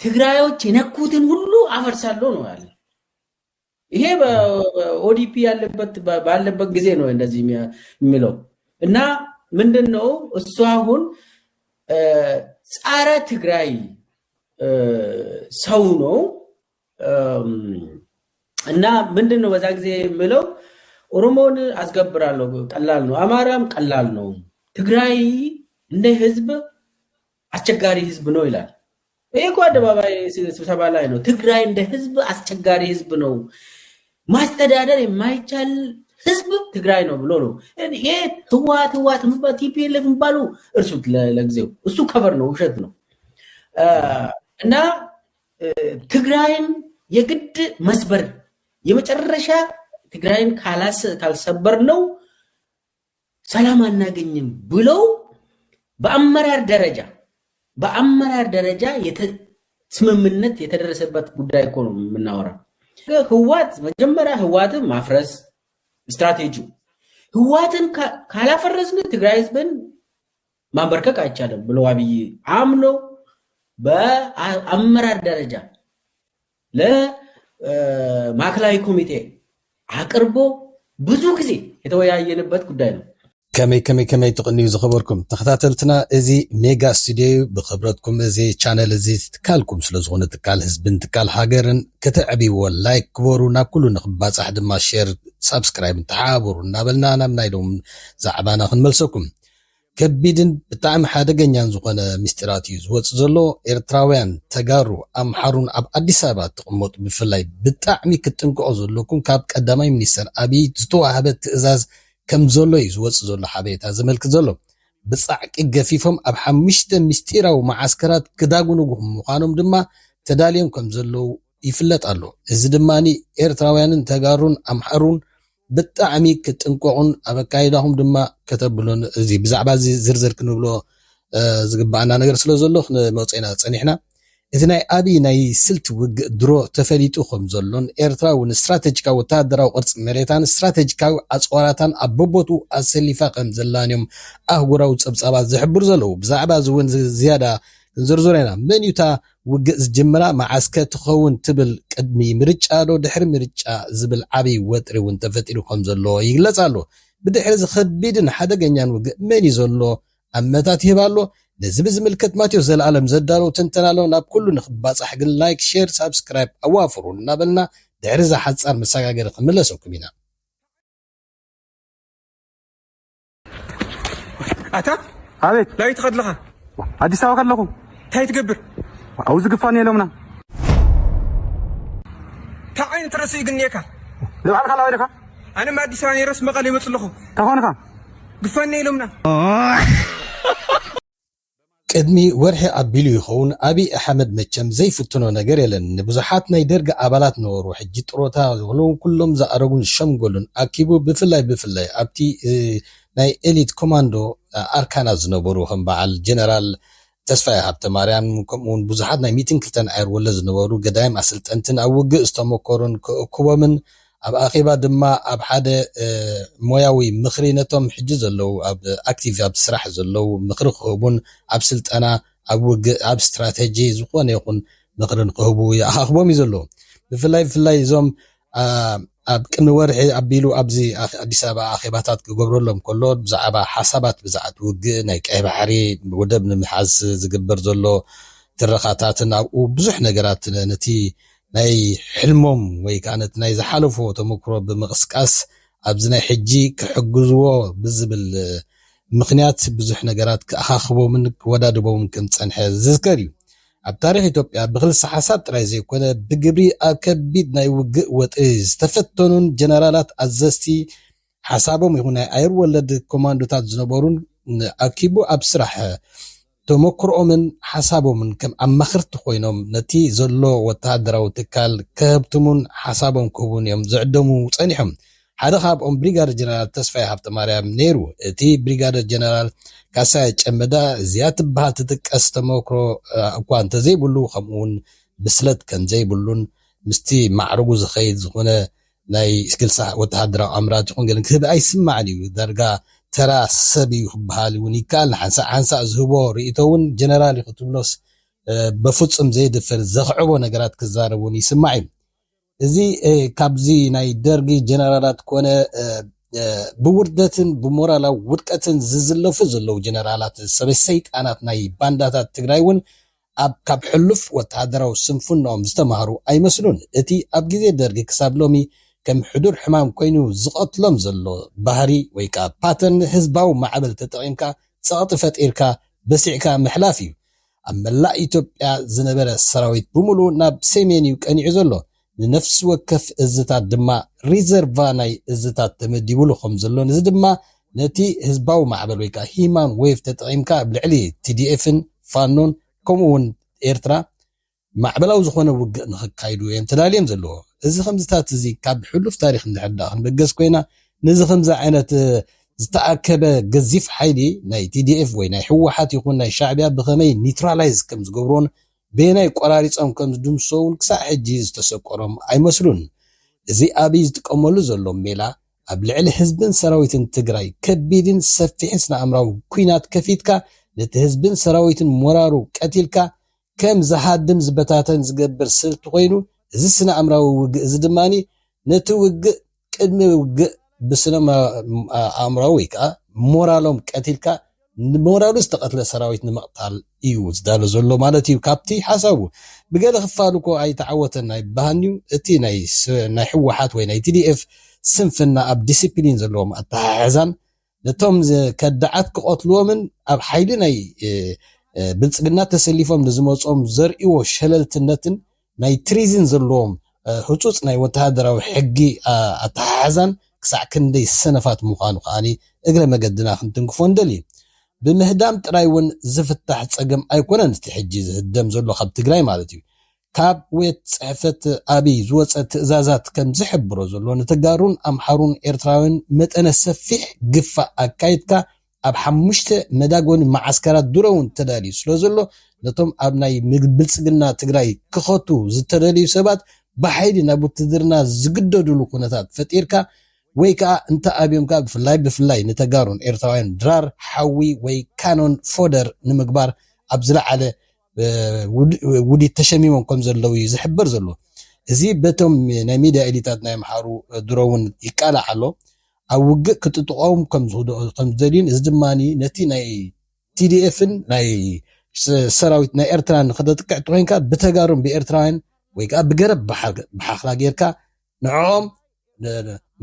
ትግራዮች የነኩትን ሁሉ አፈርሳለሁ ነው ያለ። ይሄ በኦዲፒ ባለበት ጊዜ ነው እንደዚህ የሚለው እና ምንድነው እሱ አሁን ጻረ ትግራይ ሰው ነው እና ምንድነው በዛ ጊዜ የሚለው ኦሮሞን አስገብራለሁ ቀላል ነው፣ አማራም ቀላል ነው፣ ትግራይ እንደ ህዝብ አስቸጋሪ ህዝብ ነው ይላል። ይሄ እኮ አደባባይ ስብሰባ ላይ ነው። ትግራይ እንደ ህዝብ አስቸጋሪ ህዝብ ነው፣ ማስተዳደር የማይቻል ህዝብ ትግራይ ነው ብሎ ነው። ይሄ ህዋት ቲፒኤልኤፍ ባሉ እርሱ ለጊዜው እሱ ከበር ነው፣ ውሸት ነው። እና ትግራይን የግድ መስበር የመጨረሻ ትግራይን ካልሰበር ነው ሰላም አናገኝም ብለው በአመራር ደረጃ ስምምነት የተደረሰበት ጉዳይ እኮ ነው የምናወራው። ህዋት መጀመሪያ ህዋትን ማፍረስ ስትራቴጂው፣ ህዋትን ካላፈረስን ትግራይ ህዝብን ማንበርከክ አይቻልም ብሎ አብይ አምኖ በአመራር ደረጃ ለማዕከላዊ ኮሚቴ አቅርቦ ብዙ ጊዜ የተወያየንበት ጉዳይ ነው። ከመይ ትቕንዩ ዝኸበርኩም ተኸታተልትና እዚ ሜጋ ስቱድዮ ብኽብረትኩም እዚ ቻነል እዚ ትካልኩም ስለ ዝኾነ ትካል ህዝብን ትካል ሃገርን ክትዕብይዎ ላይክ ክበሩ ናብ ኩሉ ንኽባፃሕ ድማ ሼር ሳብስክራይብ ተሓባበሩ እናበልና ናብ ናይ ሎም ዛዕባና ክንመልሰኩም። ከቢድን ብጣዕሚ ሓደገኛን ዝኾነ ምስጢራት እዩ ዝወፅእ ዘሎ። ኤርትራውያን ተጋሩ ኣምሓሩን ኣብ ኣዲስ ኣበባ ትቕመጡ ብፍላይ ብጣዕሚ ክትጥንቅዖ ዘለኩም ካብ ቀዳማይ ሚኒስተር ኣብይ ዝተዋህበ ትእዛዝ ከም ዘሎ እዩ ዝወፅእ ዘሎ ሓበሬታ ዘመልክት ዘሎ። ብፃዕቂ ገፊፎም ኣብ 5 ምስጢራዊ ማዓስከራት ክዳግኑ ምዃኖም ድማ ተዳልዮም ከም ዘለው ይፍለጥ ኣሎ። እዚ ድማኒ ኤርትራውያንን ተጋሩን ኣምሓሩን ብጣዕሚ ክትጥንቅዑን ኣብ ኣካይዳኹም ድማ ከተብሉን እዚ ብዛዕባ እዚ ዝርዝር ክንብሎ ዝግባአና ነገር ስለ ዘሎ ክንመፅና ፀኒሕና እቲ ናይ ኣብይ ናይ ስልቲ ውግእ ድሮ ተፈሊጡ ከም ዘሎን ኤርትራ እውን ስትራቴጂካዊ ወታደራዊ ቅርፂ መሬታን ስትራቴጂካዊ ኣፅዋራታን ኣብ በቦቱ ኣሰሊፋ ከም ዘላንዮም ኣህጉራዊ ፀብፃባት ዝሕብሩ ዘለው። ብዛዕባ እዚ እውን ዝያዳ ክንዝርዝር ኢና። መን እዩ እታ ውግእ ዝጅምራ መዓስከ ትኸውን ትብል ቅድሚ ምርጫ ዶ ድሕሪ ምርጫ ዝብል ዓብይ ወጥሪ እውን ተፈጢሩ ከም ዘሎ ይግለጽ ኣሎ። ብድሕሪ እዚ ከቢድን ሓደገኛን ውግእ መን እዩ ዘሎ ኣመታት ይህብ ኣሎ። ነዚ ብዝምልከት ማቴዎስ ዘለዓለም ዘዳለው ትንተናሎ ናብ ኩሉ ንኽባፃሕ ግን ላይክ ሼር ሳብስክራይብ ኣዋፍሩ እናበልና ድሕሪ ዛ ሓፃር መሰጋገሪ ክምለሰኩም ኢና። ኣታ ኣቤት ላይት ከድለኻ ኣዲስ ኣበባ ከለኹ እንታይ ትገብር ኣብኡ ዝግፋን የሎምና እንታይ ዓይነት ርእሲ እዩ ግኒኤካ ዝባዕልካ ላዊ ዲኻ ኣነ ኣዲስ ኣበባ ነይረስ መቐለ ይመፅ ኣለኹ ተኾንካ ግፋኒ የሎምና ቅድሚ ወርሒ ኣቢሉ ይኸውን ኣብይ ኣሕመድ መቸም ዘይፍትኖ ነገር የለን። ንብዙሓት ናይ ደርጊ ኣባላት ነበሩ ሕጂ ጥሮታ ዝኾኑ ኩሎም ዝኣረጉን ሸምገሉን ኣኪቡ ብፍላይ ኣብቲ ናይ ኤሊት ኮማንዶ ኣርካና ዝነበሩ ከም በዓል ጀነራል ተስፋይ ሃብተማርያም ከምኡውን ብዙሓት ናይ 102 ዓየር ወለ ዝነበሩ ገዳይም ኣሰልጠንትን ኣብ ውግእ ዝተመከሩን ክእክቦምን ኣብ ኣኼባ ድማ ኣብ ሓደ ሞያዊ ምኽሪ ነቶም ሕጂ ዘለው ኣብ ኣክቲቭ ኣብ ስራሕ ዘለው ምኽሪ ክህቡን ኣብ ስልጠና ኣብ ውግእ ኣብ ስትራቴጂ ዝኾነ ይኹን ምኽርን ክህቡ ይኣኻኽቦም እዩ ዘሎ። ብፍላይ እዞም ኣብ ቅድሚ ወርሒ ኣቢሉ ኣብዚ ኣዲስ ኣበባ ኣኼባታት ክገብረሎም ከሎ ብዛዕባ ሓሳባት ብዛዕባ ውግእ ናይ ቀይ ባሕሪ ወደብ ንምሓዝ ዝግበር ዘሎ ትረኻታትን ኣብኡ ብዙሕ ነገራት ነቲ ናይ ሕልሞም ወይ ከዓ ነቲ ናይ ዝሓለፎ ተመክሮ ብምቕስቃስ ኣብዚ ናይ ሕጂ ክሕግዝዎ ብዝብል ምክንያት ብዙሕ ነገራት ክኣኻኽቦምን ክወዳድቦምን ከም ፀንሐ ዝዝከር እዩ። ኣብ ታሪክ ኢትዮጵያ ብክልሲ ሓሳብ ጥራይ ዘይኮነ ብግብሪ ኣብ ከቢድ ናይ ውግእ ወጥሪ ዝተፈተኑን ጀነራላት ኣዘዝቲ ሓሳቦም ይኹን ናይ ኣየር ወለድ ኮማንዶታት ዝነበሩን ኣኪቡ ኣብ ስራሕ ተመክሮኦምን ሓሳቦምን ከም ኣማኽርቲ ኮይኖም ነቲ ዘሎ ወታደራዊ ትካል ከህብትሙን ሓሳቦም ክህቡን እዮም ዝዕደሙ ፀኒሖም። ሓደ ካብኦም ብሪጋደር ጀነራል ተስፋይ ሃብተማርያም ነይሩ። እቲ ብሪጋደር ጀነራል ካሳይ ጨመዳ እዚኣ ትበሃል ትጥቀስ ተመክሮ እኳ እንተዘይብሉ ከምኡውን ብስለት ከምዘይብሉን ምስቲ ማዕርጉ ዝኸይድ ዝኾነ ናይ ስክልሳ ወታደራዊ ኣምራት ይኹን ግን ክህብ ኣይስማዕን እዩ። ዳርጋ ተራ ሰብ እዩ ክበሃል እውን ይከኣል። ሓንሳእ ዝህቦ ርእቶ እውን ጀነራል ክትብሎስ بفصم زي دفر زخعبو نغرات كزاربون يسمعي ازي كابزي ناي درغي جنرالات كونه بوردتن بمورالا ودقتن ززلفو زلو جنرالات سبسيطانات ناي بانداتات تግራይውን ኣብ ካብ ሕሉፍ ወታደራዊ ስንፍኖም ዝተማሃሩ ኣይመስሉን እቲ ኣብ ግዜ ደርጊ ክሳብ ሎሚ ከም ሕዱር ሕማም ኮይኑ ዝቐትሎም ዘሎ ባህሪ ወይ ከዓ ፓተርን ህዝባዊ ማዕበል ተጠቂምካ ጸቕጢ ፈጢርካ በሲዕካ ምሕላፍ እዩ ኣብ መላእ ኢትዮጵያ ዝነበረ ሰራዊት ብሙሉ ናብ ሰሜን ይቀኒዑ ዘሎ ንነፍስ ወከፍ እዝታት ድማ ሪዘርቫ ናይ እዝታት ተመዲቡሉ ከም ዘሎ እዚ ድማ ነቲ ህዝባዊ ማዕበል ወይ ከዓ ሂማን ዌቭ ተጠቂምካ ብልዕሊ TDF-ን ፋኖን ከምኡውን ኤርትራ ማዕበላዊ ዝኾነ ውግእ ንኽካይዱ እዮም ተዳልዮም ዘለዎ እዚ ከምዝታት እዚ ካብ ሕሉፍ ታሪክ እንድሕዳእ ክንበገስ ኮይና ነዚ ከምዛ ዓይነት ዝተኣከበ ገዚፍ ሓይሊ ናይ TDF ወይ ናይ ሕወሓት ይኹን ናይ ሻዕብያ ብኸመይ ኒውትራላይዝ ከም ዝገብሮን በናይ ቆራሪፆም ከም ዝድምሰውን ክሳዕ ሕጂ ዝተሰቆሮም ኣይመስሉን እዚ ኣብይ ዝጥቀመሉ ዘሎ ሜላ ኣብ ልዕሊ ህዝብን ሰራዊትን ትግራይ ከቢድን ሰፊሕን ስነኣምራዊ ኩናት ከፊትካ ነቲ ህዝብን ሰራዊትን ሞራሩ ቀቲልካ ከም ዝሃድም ዝበታተን ዝገብር ስልት ኮይኑ እዚ ስነኣምራዊ ውግእ እዚ ድማኒ ነቲ ውግእ ቅድሚ ውግእ ብስነ ኣምራዊ ወይ ከዓ ሞራሎም ቀቲልካ ሞራሉ ዝተቀትለ ሰራዊት ንምቕታል እዩ ዝዳሎ ዘሎ ማለት እዩ ካብቲ ሓሳቡ ብገለ ክፋልኮ ኣይተዓወተን ናይ ባህኒው እቲ ናይ ሕወሓት ወይ ናይ TDF ስንፍና ኣብ ዲሲፕሊን ዘለዎም ኣተሓሕዛን ነቶም ከዳዓት ክቆትልዎምን ኣብ ሓይሊ ናይ ብልጽግና ተሰሊፎም ንዝመጾም ዘርእይዎ ሸለልትነትን ናይ ትሪዝን ዘለዎም ህጹጽ ናይ ወተሃደራዊ ሕጊ ኣተሓሕዛን ክሳዕ ክንደይ ሰነፋት ምዃኑ ከዓኒ እግረ መገድና ክንትንክፎ እንደሊ بمهدام ترايون زفتح تصقم ايكونن استحجي زهدم زلو خب تግራይ ማለት እዩ ካብ ወት ጽሕፈት አብይ ዝወፀ ትእዛዛት ከም ዝሕብሮ ዘሎ ንተጋሩን ኣምሓሩን ኤርትራውን መጠነ ሰፊሕ ግፋ ኣካይድካ ኣብ ሓሙሽተ መዳጎን ማዓስከራት ዱረውን ተዳልዩ ስለዘሎ ነቶም ኣብ ናይ ብልጽግና ትግራይ ክኸቱ ዝተደልዩ ሰባት ብሓይሊ ናብ ውትድርና ዝግደድሉ ኩነታት ፈጢርካ ወይ ከዓ እንተ ኣብዮም ካብ ብፍላይ ንተጋሩን ኤርትራውያን ድራር ሓዊ ወይ ካኖን ፎደር ንምግባር ኣብ ዝለዓለ ውዲ ተሸሚሞም ከም ዘለው ዝሕብር ዘሎ እዚ በቶም ናይ ሚድያ ኤሊታት ናይ ኣምሓሩ ድሮውን ይቃላዕ ኣሎ ኣብ ውግእ ክትጥቆም ከም ዝደልዩን እዚ ድማኒ ነቲ ናይ TDF-ን ናይ ሰራዊት ናይ ኤርትራን ክተጥቅዕ ኮይንካ ብተጋሩን ብኤርትራውያን ወይ ከዓ ብገረብ ብሓኽላ ጌርካ ንዖም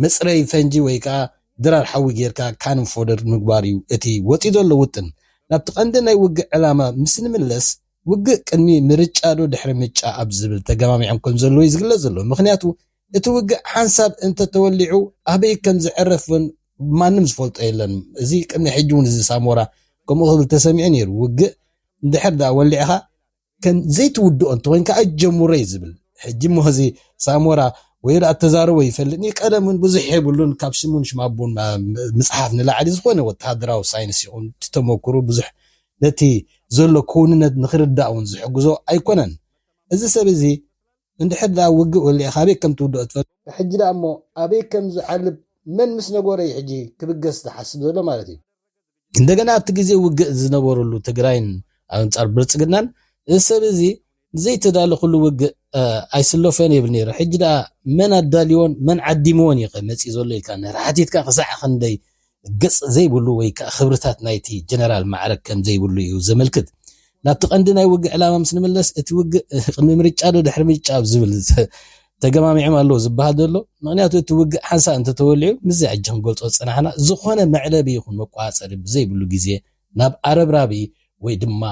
መጽረይ ፈንጂ ወይ ከዓ ድራር ሓዊ ጌርካ ካኖን ፎደር ምግባር እዩ እቲ ወፂ ዘሎ ውጥን ናብ ተቐንደ ናይ ውግእ ዕላማ ምስ ንምለስ ውግእ ቅድሚ ምርጫ ዶ ድሕሪ ምርጫ ኣብ ዝብል ተገማሚዖም ከም ዘለዎ ይዝግለጽ ዘሎ ምክንያቱ እቲ ውግእ ሓንሳብ እንተ ተወሊዑ ኣበይ ከም ዝዕረፍን ማንም ዝፈልጦ የለን እዚ ቅድሚ ሕጂ እውን እዚ ሳሞራ ከምኡ ክብል ተሰሚዑ ነይሩ ውግእ እንድሕር ዳ ወሊዕኻ ከም ዘይትውድኦ እንተኮይንካ ኣጀሙረ ዝብል ሕጂ ሞዚ ሳሞራ ወይራ ተዛረበ ይፈልጥኒ ቀደምን ብዙሕ ይብሉን ካብ ስሙን ሽማቡን መጽሓፍ ንላዕሊ ዝኾነ ወተሃደራዊ ሳይንስ ይኹን ተተመክሩ ብዙሕ ነቲ ዘሎ ኮንነት ንኽርዳእውን ዝሕግዞ ኣይኮነን እዚ ሰብ እዚ እንድሕር ዳ ውግእ ወሊዕኻ ኣበይ ከም ትውድኦ ትፈልጥ ሕጂ ዳ እሞ ኣበይ ከም ዝዓልብ መን ምስ ነገረ ሕጂ ክብገስ ዝሓስብ ዘሎ ማለት እዩ እንደገና ኣብቲ ግዜ ውግእ ዝነበረሉ ትግራይን ኣብ አንጻር ብልጽግናን እዚ ሰብ እዚ ዘይተዳለ ኩሉ ውግእ ኣይስሎፈን ይብል ነይሩ ሕጂ ዳ መን ኣዳልዮን መን ዓዲምዎን ይመጽ ዘሎ ኢልካ ንራሕቲትካ ክሳዕ ክንደይ ገጽ ዘይብሉ ወይ ከዓ ክብርታት ናይቲ ጀነራል ማዕረግ ከም ዘይብሉ እዩ ዘመልክት ናብቲ ቀንዲ ናይ ውግእ ዕላማ ምስ ንመለስ እቲ ውግእ ቅድሚ ምርጫ ዶ ድሕሪ ምርጫ ዝብል ተገማሚዖም ኣለዎ ዝበሃል ዘሎ ምክንያቱ እቲ ውግእ ሓንሳ እንተተወሊዑ ምዚ ሕጂ ክንገልጾ ፀናሕና ዝኾነ መዕለቢ ይኹን መቋፀሪ ብዘይብሉ ግዜ ናብ ኣረብራቢ ወይ ድማ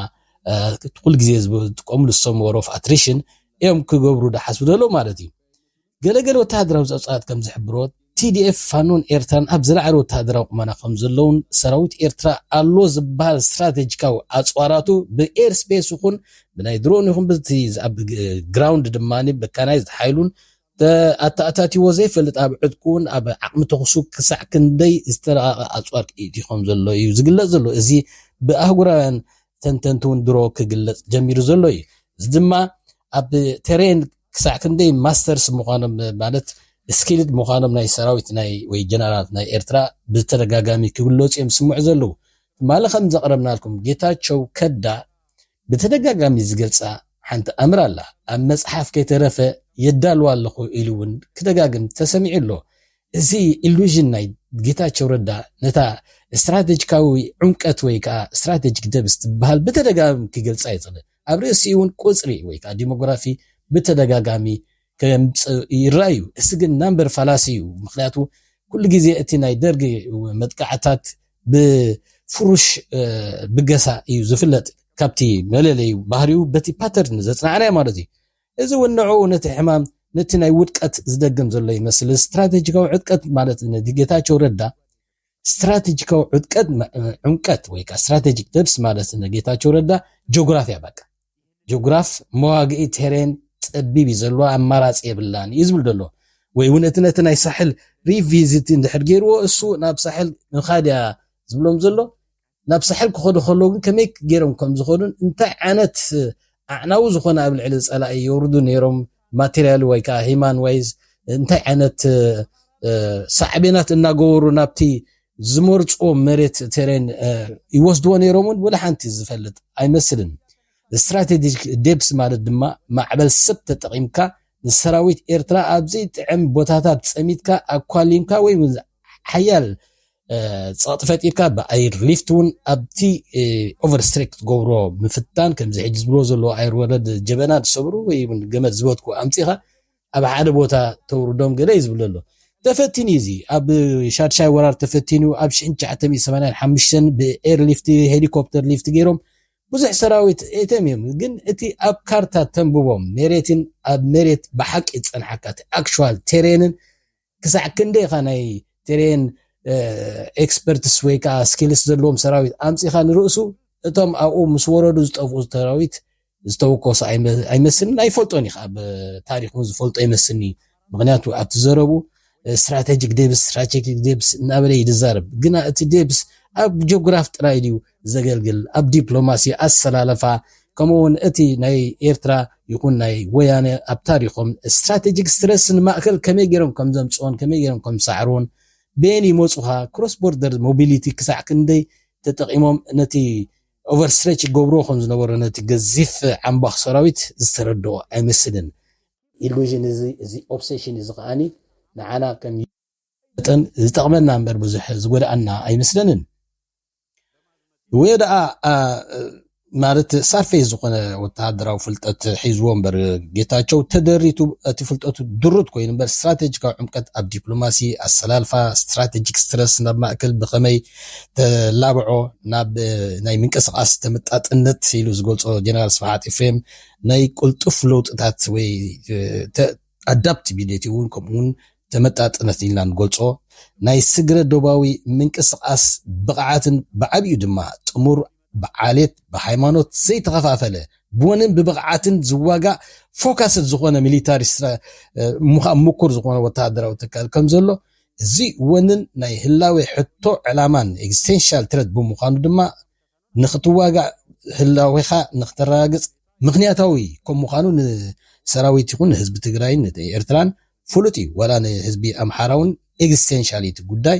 ኩል ግዜ ዝጥቀምሉ ሰሞር ኦፍ አትሪሽን እዮም ክገብሩ ዳሓስቡ ዘሎ ማለት እዩ ገለገለ ወተሃደራዊ ጸብጻት ከም ዝሕብሮ TDF ፋኖን ኤርትራን ኣብ ዝለዓለ ወተሃደራዊ ቁመና ከም ዘለውን ሰራዊት ኤርትራ ኣሎ ዝበሃል ስትራቴጂካዊ ኣጽዋራቱ ብኤር ስፔስ ይኹን ብናይ ድሮን ይኹን ብቲ ኣብ ግራውንድ ድማኒ ብካናይ ዝሓይሉን ኣታኣታቲዎ ዘይፈልጥ ኣብ ዕጥቁን ኣብ ዓቕሚ ተኽሱ ክሳዕ ክንደይ ዝተረቐቐ ኣጽዋር ኢቲኾም ዘሎ እዩ ዝግለጽ ዘሎ እዚ ብኣህጉራውያን ተንተንቱን ድሮ ክግለጽ ጀሚሩ ዘሎ እዩ እዚ ድማ ኣብ ቴሬን ክሳዕ ክንደይ ማስተርስ ምዃኖም ማለት ስኪልድ ምዃኖም ናይ ሰራዊት ናይ ወይ ጀነራል ናይ ኤርትራ ብተደጋጋሚ ክግለጹ እዮም ስሙዕ ዘለው ማለ ከም ዘቕረብናልኩም ጌታቸው ከዳ بتدقاقامي زقلصا حنت أمر الله أما صحاف كيترفى يدالوا الله إلون كدقاقم تسمع له زي إلوجين ناي جيتاتشو ردا نتا استراتيجيكاوي عمقت ويكا استراتيجيك دبس تبهال بتدقاقم كيقلصا يطلع أبريسيون قصري ويكا ديموغرافي بتدقاقامي كمص يرايو اسغن نمبر فلاسيو مخنياتو كل جزء اتي درج مدقعتات بفروش بقسا يو زفلت كابتي مللي بحريو بتي باترن زصنعنا مالتي اذا ونعو نت حمام نت ناي ودقت زدغم زلو يمسل استراتيجيكاو عدقت مالت نديغيتاچو ردا استراتيجيكاو عدقت عمقت ويكا استراتيجيك دبس مالت نديغيتاچو ردا جغرافيا بقى جغراف مواقعي تيرين تبيبي زلو اماراص يبلان يزبل دلو ወይ እውነትነት ናይ ሳሕል ሪቪዚት እንድሕር ገይርዎ እሱ ናብ ሳሕል ንኻድያ ዝብሎም ዘሎ ናብ ሳሕል ክኸዱ ከለዉ ግን ከመይ ገይሮም ከም ዝኸዱን እንታይ ዓይነት ኣዕናው ዝኾነ ኣብ ልዕሊ ፀላኢ ይወርዱ ነይሮም ማቴሪያል ወይ ከዓ ሂማን ዋይዝ እንታይ ዓይነት ሳዕቤናት እናገበሩ ናብቲ ዝመርፅዎ መሬት ቴሬን ይወስድዎ ነይሮምን ወላ ሓንቲ ዝፈልጥ ኣይመስልን ስትራቴጂክ ዴፕስ ማለት ድማ ማዕበል ሰብ ተጠቂምካ السراويت إرترا أبزي تعم بوتاتات سميتكا أكواليمكا وين حيال صاطفات إركا بأير ليفتون أبتي أوفرستريكت غورو مفتان كم زي حجز بروز اللو أير ورد جبنات صبرو وين قمت زبوتكو أمتيخا أبا حاد بوتا توردوم قليز بلولو تفتيني زي أب شاد شاي ورار تفتينو أب شنج عتمي سمانان حمشتن بأير ليفت هليكوبتر ليفت غيروم بزح سراويت ايتميم جن اتي اب كارتا تنبوبم ميريتين اب ميريت بحق يتصنحكات اكشوال تيرينن كسع كندي خاناي تيرين اكسبرتس ويكا سكيلز زلوم سراويت امصي خان رؤسو اتم او مسوردو زطفو سراويت زتوكوس ايمسن ايفولطوني خاب تاريخو زفولط ايمسني مغنياتو اتزربو استراتيجيك ديبس نابلي يدزارب جنا اتي ديبس اب جغراف ترايديو زغلغل اب دبلوماسي اسلالفا كمون اتي ناي ايرترا يكون ناي ويانه اب تاريخهم استراتيجيك ستريس ماكل كميغيرم كم زمصون كميغيرم كم سعرون بيني موصخا كروس بوردر موبيليتي كسع كندي تتقيمهم نتي اوفر ستريتش غبروخم زنبر نتي غزيف عنبخ سراويت زتردو ايمسدن illusion زي اوبسيشن زقاني نعنا كم يتن زتقمنا امبر بزح زغدانا ايمسدنن ويدا مالت صرفي زقنا وتعدراو فلطت حيزوم بر جيتاچو تدريتو اتفلطت درت كوين بر استراتيجيك عمقت اب دبلوماسي السلالفا استراتيجيك ستريس ناب ماكل بخمي تلابعو ناب ناي منقسقاس تمطاطنت سيلو زغلصو جنرال سفحات افم ناي قلطف لوطات وي ادابتابيليتي ون كومون تمطاطنت إلنا نغلصو ناي سجره دوباوي منقسقاس بقعاتن بعبيو دما طمور بعاليت بهايمانوت زي تخفافله بونن ببقعاتن زواغا فوكس زغونه ميليتاري مكر زغونه وتادراو تكال كمزلو زي ونن ناي هلاوي حتو علامان اكستنشال ترد بمخانو دما نختواغا هلاويخا نختراغص مغنياتاوي كم مخانو سراويت يكون حزب تግራይን ኤርትራን فلوتي ولا حزبي امحاراون اكستنشاليت ጉዳይ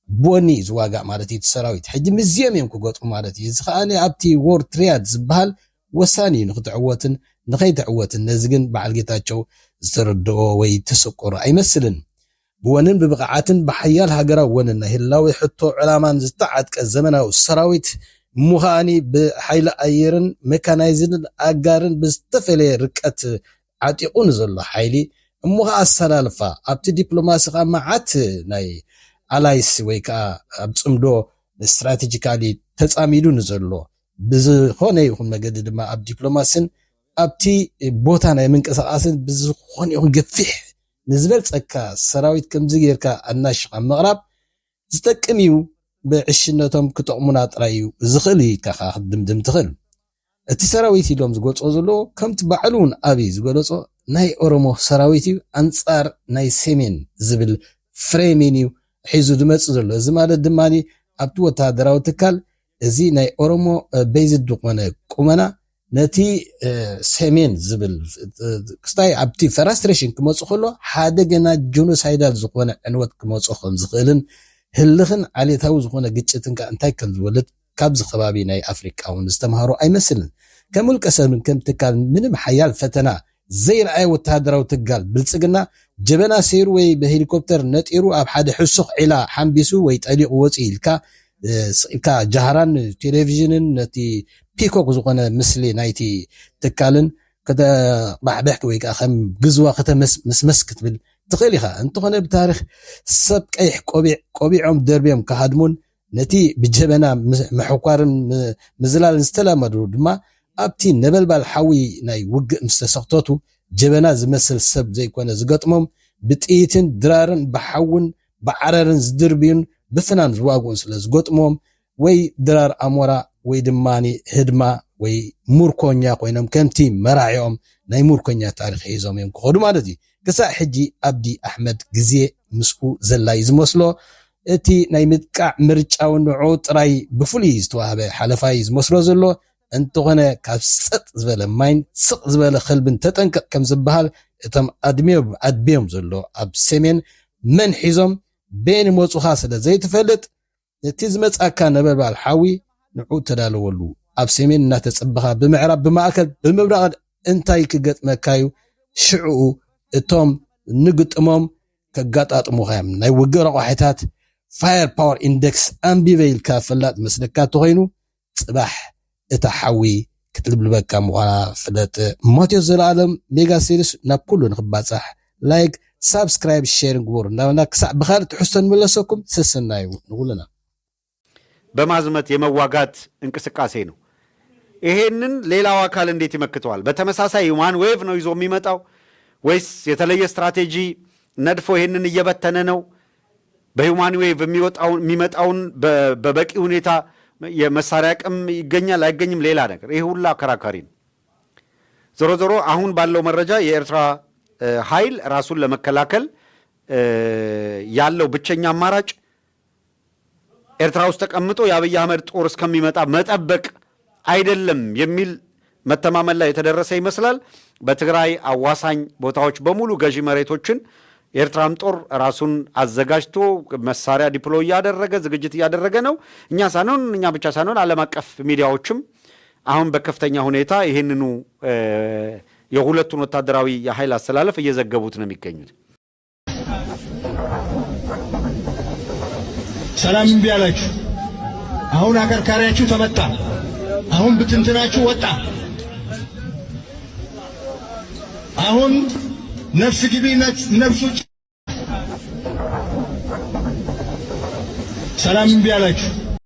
بوني زواغا مالتي تسراويت حجي مزيام يمكو قطو مالتي زخاني ابتي وور ترياد زبال وساني نخدعوتن نخيدعوتن نزغن بعلقيتاچو زردو وي تسقر اي مسلن بونن ببقعاتن بحيال هاجرا ونن هلاوي حطو علامان زتعد كزمناو سراويت مخاني بحيل ايرن ميكانايزن اغارن بستفلي رقت عتيقون زلو حيلي مخا السلالفا ابتي دبلوماسي معات ناي አላይስ ወይካ አብጽምዶ ስትራቴጂካሊ ተጻሚዱ ንዘሎ ብዝኾነ ይኹን መገድ ድማ ኣብ ዲፕሎማሲን ኣብቲ ቦታ ናይ መንቀሳቀስን ብዝኾነ ይኹን ገፊሕ ንዝበልጸካ ሰራዊት ከምዚ ጌርካ ኣናሽቃ መቅራብ ዝጠቅም እዩ ብዕሽነቶም ክጠቅሙና ጥራዩ ዝኽእል ይካኻ ድምድም ትኽእል እቲ ሰራዊት ኢሎም ዝገልጾ ዘሎ ከምቲ ባዕሉን ኣቢ ዝገልጾ ናይ ኦሮሞ ሰራዊት እዩ አንጻር ናይ ሰሜን ዝብል ፍሬሚን እዩ حيزو دمص زلو እዚ ማለት ድማኒ ኣብቲ ወታደራዊ ትካል እዚ ናይ ኦሮሞ ቤዝድ ድቆነ ቁመና ነቲ ሰሜን ዝብል ክስታይ ኣብቲ ፍራስትሬሽን ክመጽ ከሎ ሓደገና ጆኖሳይዳል ዝኾነ ዕንወት ክመጽ ከም ዝኽእልን ህልኽን ዓሌታዊ ዝኾነ ግጭትን እንታይ ከም ዝወለድ ካብ ዝኸባቢ ናይ ኣፍሪካውን ዝተማሃሩ ኣይመስልን كملك سبن كم تكال منم حيال فتنا زي رأي وتهدروا تقال بلصقنا جبنا سير وي بهليكوبتر نطيرو اب حد حسخ علا حنبسو ويطلق وصيلكا كا جهران تلفزيونن نتي بيكوك زغنا مسلي نايتي تكالن كدا بحبك ويكا خم غزوا خته مسمس كتبل تخيليخا انتو خنا بتاريخ سب قيح قبيعهم دربيهم كهادمون نتي بجبنا محقارن مزلال استلامدو دما ابتي نبلبال حوي ناي وق مستسقطوتو جبنا زمسل سب زي كونه زغطمم بطيتن درارن بحون بعررن زدربين بفنان زواغون ስለዝغطمم ወይ ድራር አሞራ ወይ ድማኒ ህድማ ወይ ሙርኮኛ ኮይኖም ከምቲ መራዒኦም ናይ ሙርኮኛ ታሪኽ ሒዞም እዮም ክኸዱ ማለት እዩ ክሳዕ ሕጂ አብዲ አሕመድ ግዜ ምስኡ ዘላይ ዝመስሎ እቲ ናይ ምጥቃዕ ምርጫውን ንዑ ጥራይ ብፍሉይ ዝተዋህበ ሓለፋይ ዝመስሎ ዘሎ እንተኾነ ካብ ስጥ ዝበለ ማይን ስቕ ዝበለ ኸልብን ተጠንቀቕ ከም ዝበሃል እቶም ኣድሜዮም ዘሎ ኣብ ሰሜን መን ሒዞም بين موصخا سለ ዘይትፈልጥ እቲ ዝመጻካ ነበልባል ሓዊ ንዑ ተዳለወሉ ኣብ ሰሜን እናተጽበኻ ብምዕራብ ብማእከል ብምብራቕ እንታይ ክገጥመካዩ ሽዑ እቶም ንግጥሞም ከጋጣጥሙኻዮም ናይ ውግእ ረቑሒታት ፋየር ፓወር ኢንዴክስ ኣምቢበይልካ ፈላጥ መስለካ ተኾይኑ ጽባሕ እታ ሓዊ ክትልብልበካ ምዃና ፍለጥ ማቴዎስ ዘለዓለም ሜጋ ሲሪስ ናብ ኩሉ ንኽባጻሕ ላይክ سبسكرايب شيرنج وور نانا كسع بخالت حسن ملسكم سسنايو نقولنا በማዝመት የመዋጋት እንቅስቃሴ ነው ይሄንን ሌላው አካል እንዴት ይመክተዋል በተመሳሳይ ሁማን ዌቭ ነው ይዞ የሚመጣው ወይስ የተለየ ስትራቴጂ ነድፎ ይሄንን እየበተነ ነው በሁማን ዌቭ የሚመጣውን በበቂ ሁኔታ የመሳሪያ አቅም ይገኛል አይገኝም ሌላ ነገር ይሄ ሁሉ አከራካሪ ነው ዞሮ ዞሮ አሁን ባለው መረጃ የኤርትራ ኃይል ራሱን ለመከላከል ያለው ብቸኛ አማራጭ ኤርትራ ውስጥ ተቀምጦ የአብይ አህመድ ጦር እስከሚመጣ መጠበቅ አይደለም የሚል መተማመን ላይ የተደረሰ ይመስላል በትግራይ አዋሳኝ ቦታዎች በሙሉ ገዢ መሬቶችን ኤርትራም ጦር ራሱን አዘጋጅቶ መሳሪያ ዲፕሎይ ያደረገ ዝግጅት ያደረገ ነው እኛ ብቻ ሳይሆን ዓለም አቀፍ ሚዲያዎችም አሁን በከፍተኛ ሁኔታ ይሄንኑ የሁለቱን ወታደራዊ የኃይል አስተላለፍ እየዘገቡት ነው የሚገኙት ሰላም ቢያላችሁ አሁን አከርካሪያችሁ ተመታ አሁን ብትንትናችሁ ወጣ አሁን ነፍስ ግቢ ነፍሱ ሰላም ቢያላችሁ